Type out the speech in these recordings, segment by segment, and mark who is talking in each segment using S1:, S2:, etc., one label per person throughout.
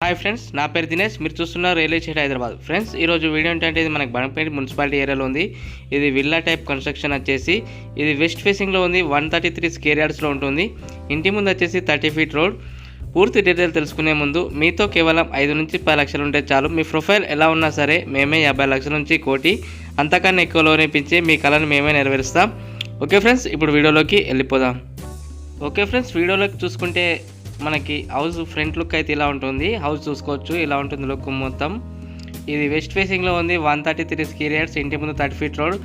S1: Hi friends, నా పేరు దినేష్. మీరు చూస్తున్నారు రియల్ ఎస్టేట్ హైదరాబాద్. ఫ్రెండ్స్, ఈరోజు వీడియో ఏంటంటే ఇది మనకి బనపేట మున్సిపాలిటీ ఏరియాలో ఉంది. ఇది విల్లా టైప్ కన్స్ట్రక్షన్ వచ్చేసి ఇది వెస్ట్ ఫేసింగ్లో ఉంది. 133 స్క్వేర్ యార్డ్స్లో ఉంటుంది. ఇంటి ముందు వచ్చేసి 30 ఫీట్ రోడ్. పూర్తి డీటెయిల్ తెలుసుకునే ముందు మీతో కేవలం 5 నుంచి 10 లక్షలు ఉంటే చాలు. మీ ప్రొఫైల్ ఎలా ఉన్నా సరే మేమే 50 లక్షల నుంచి కోటి అంతకన్నా ఎక్కువ లోన్ ఇప్పించి మీ కళను మేమే నెరవేరుస్తాం. ఓకే ఫ్రెండ్స్, ఇప్పుడు వీడియోలోకి వెళ్ళిపోదాం. ఓకే ఫ్రెండ్స్, వీడియోలోకి చూసుకుంటే మనకి హౌస్ ఫ్రంట్ లుక్ అయితే ఇలా ఉంటుంది. హౌస్ చూసుకోవచ్చు, ఇలా ఉంటుంది లుక్ మొత్తం. ఇది వెస్ట్ ఫేసింగ్లో ఉంది. 133 స్క్వేర్ యార్డ్స్. ఇంటి ముందు 30 ఫీట్ రోడ్.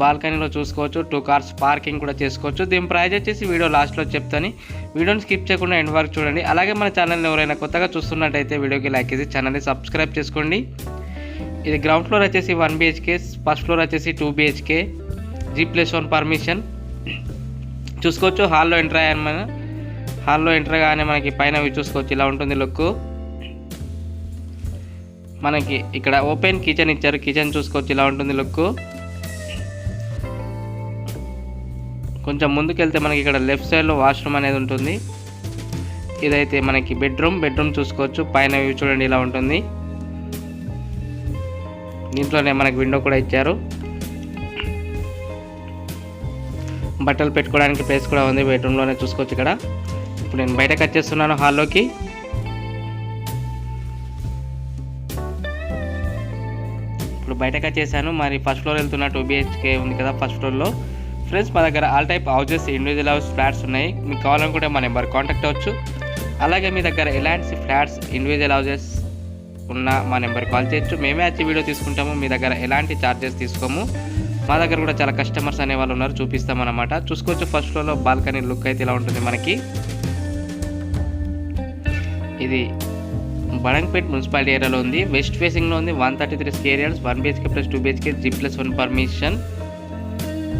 S1: బాల్కనీలో చూసుకోవచ్చు. 2 కార్స్ పార్కింగ్ కూడా చేసుకోవచ్చు. దీని ప్రైస్ వచ్చేసి వీడియో లాస్ట్లో చెప్తాను. వీడియోని స్కిప్ చేయకుండా ఎండ్ వరకు చూడండి. అలాగే మన ఛానల్ని ఎవరైనా కొత్తగా చూస్తున్నట్టయితే వీడియోకి లైక్ చేసి ఛానల్ని సబ్స్క్రైబ్ చేసుకోండి. ఇది గ్రౌండ్ ఫ్లోర్ వచ్చేసి 1 BHK, ఫస్ట్ ఫ్లోర్ వచ్చేసి 2 BHK, G+1 పర్మిషన్ చూసుకోవచ్చు. హాల్లో ఎంటర్ అయ్యాను. హాల్లో ఎంటర్ గానే మనకి పైన చూసుకోవచ్చు, ఇలా ఉంటుంది లుక్. మనకి ఇక్కడ ఓపెన్ కిచెన్ ఇచ్చారు. కిచెన్ చూసుకోవచ్చు, ఇలా ఉంటుంది లుక్. కొంచెం ముందుకెళ్తే మనకి ఇక్కడ లెఫ్ట్ సైడ్లో వాష్రూమ్ అనేది ఉంటుంది. ఇదైతే మనకి బెడ్రూమ్ చూసుకోవచ్చు. పైన వ్యూ చూడండి, ఇలా ఉంటుంది. దీంట్లోనే మనకి విండో కూడా ఇచ్చారు. బట్టలు పెట్టుకోవడానికి ప్లేస్ కూడా ఉంది. బెడ్రూమ్లోనే చూసుకోవచ్చు. ఇక్కడ ఇప్పుడు నేను బయటకు వచ్చేస్తున్నాను హాల్లోకి. ఇప్పుడు బయటకు వచ్చేసాను. మరి ఫస్ట్ ఫ్లోర్ వెళ్తున్న 2 BHK ఉంది కదా ఫస్ట్ ఫ్లోర్లో. ఫ్రెండ్స్, మా దగ్గర all type houses, individual house, flats ఉన్నాయి. మీకు కావాలనుకుంటే మా నెంబర్ కాంటాక్ట్ అవ్వచ్చు. అలాగే మీ దగ్గర ఎలాంటి ఫ్లాట్స్, ఇండివిజువల్ హౌజెస్ ఉన్న మా నెంబర్ కాల్ చేయొచ్చు. మేమే వచ్చి వీడియో తీసుకుంటాము. మీ దగ్గర ఎలాంటి ఛార్జెస్ తీసుకోము. మా దగ్గర కూడా చాలా కస్టమర్స్ అనేవాళ్ళు ఉన్నారు, చూపిస్తామన్నమాట. చూసుకోవచ్చు. ఫస్ట్ ఫ్లోర్లో బాల్కనీ లుక్ అయితే ఇలా ఉంటుంది మనకి. ఇది బడంగపేట మున్సిపాలిటీ ఏరియాలో ఉంది. వెస్ట్ ఫేసింగ్లో ఉంది. 133 square yards, 1 BHK + 2 BHK, G+1 permission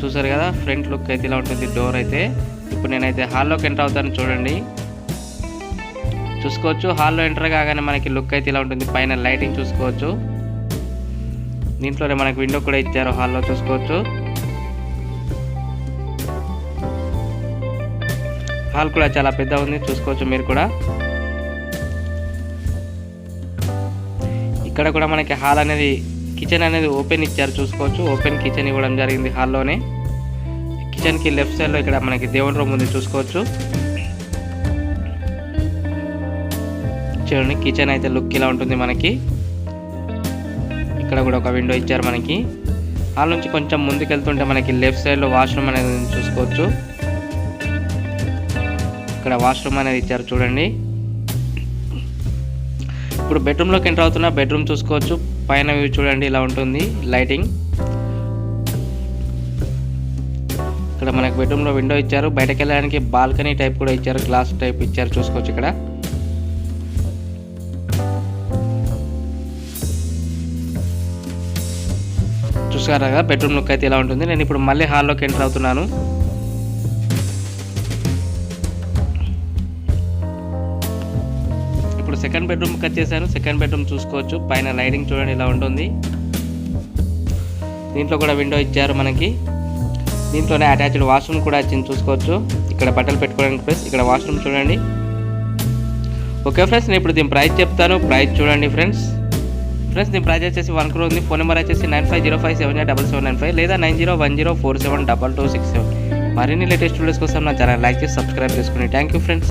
S1: చూసారు కదా. ఫ్రంట్ లుక్ అయితే ఇలా ఉంటుంది డోర్ అయితే. ఇప్పుడు నేనైతే హాల్లోకి ఎంటర్ అవుతాను, చూడండి. చూసుకోవచ్చు. హాల్లో ఎంటర్ కాగానే మనకి లుక్ అయితే ఇలా ఉంటుంది. పైన లైటింగ్ చూసుకోవచ్చు. దీంట్లోనే మనకి విండో కూడా ఇచ్చారు. హాల్లో చూసుకోవచ్చు. హాల్ కూడా చాలా పెద్ద ఉంది, చూసుకోవచ్చు మీరు కూడా. ఇక్కడ కూడా మనకి హాల్ అనేది, కిచెన్ అనేది ఓపెన్ ఇచ్చారు, చూసుకోవచ్చు. ఓపెన్ కిచెన్ ఇవ్వడం జరిగింది హాల్లోనే. కిచెన్కి లెఫ్ట్ సైడ్లో ఇక్కడ మనకి దేవుని రూమ్ ఉంది, చూసుకోవచ్చు. చూడండి, కిచెన్ అయితే లుక్ ఇలా ఉంటుంది మనకి. ఇక్కడ కూడా ఒక విండో ఇచ్చారు మనకి. హాల్ నుంచి కొంచెం ముందుకు వెళ్తుంటే మనకి లెఫ్ట్ సైడ్లో వాష్రూమ్ అనేది చూసుకోవచ్చు. ఇక్కడ వాష్రూమ్ అనేది ఇచ్చారు, చూడండి. ఇప్పుడు బెడ్రూమ్లోకి ఎంటర్ అవుతున్నా. బెడ్రూమ్ చూసుకోవచ్చు. పైన వ్యూ చూడండి, ఇలా ఉంటుంది లైటింగ్. ఇక్కడ మనకి బెడ్రూమ్లో విండో ఇచ్చారు. బయటకు వెళ్ళడానికి బాల్కనీ టైప్ కూడా ఇచ్చారు, గ్లాస్ టైప్ ఇచ్చారు, చూసుకోవచ్చు. ఇక్కడ చూసారు కదా, బెడ్రూమ్ లుక్ అయితే ఇలా ఉంటుంది. నేను ఇప్పుడు మళ్ళీ హాల్లోకి ఎంటర్ అవుతున్నాను. ఇప్పుడు సెకండ్ బెడ్రూమ్కి వచ్చేసాను. సెకండ్ బెడ్రూమ్ చూసుకోవచ్చు. పైన లైటింగ్ చూడండి, ఇలా ఉంటుంది. దీంట్లో కూడా విండో ఇచ్చారు మనకి. దీంట్లోనే అటాచ్డ్ వాష్రూమ్ కూడా వచ్చింది, చూసుకోవచ్చు. ఇక్కడ బట్టలు పెట్టుకోవడానికి ప్లేస్, ఇక్కడ వాష్రూమ్ చూడండి. ఓకే ఫ్రెండ్స్, నేను ఇప్పుడు దీని ప్రైస్ చెప్తాను. ప్రైస్ చూడండి ఫ్రెండ్స్. దీని ప్రైస్ వచ్చేసి 1 crore ఉంది. ఫోన్ నెంబర్ వచ్చేసి 9505787795 లేదా 9010472267. మరిన్ని లేటెస్ట్ వీడియోస్ కోసం నా ఛానల్ లైక్ చేసి సబ్స్క్రైబ్ చేసుకోండి. Thank you friends.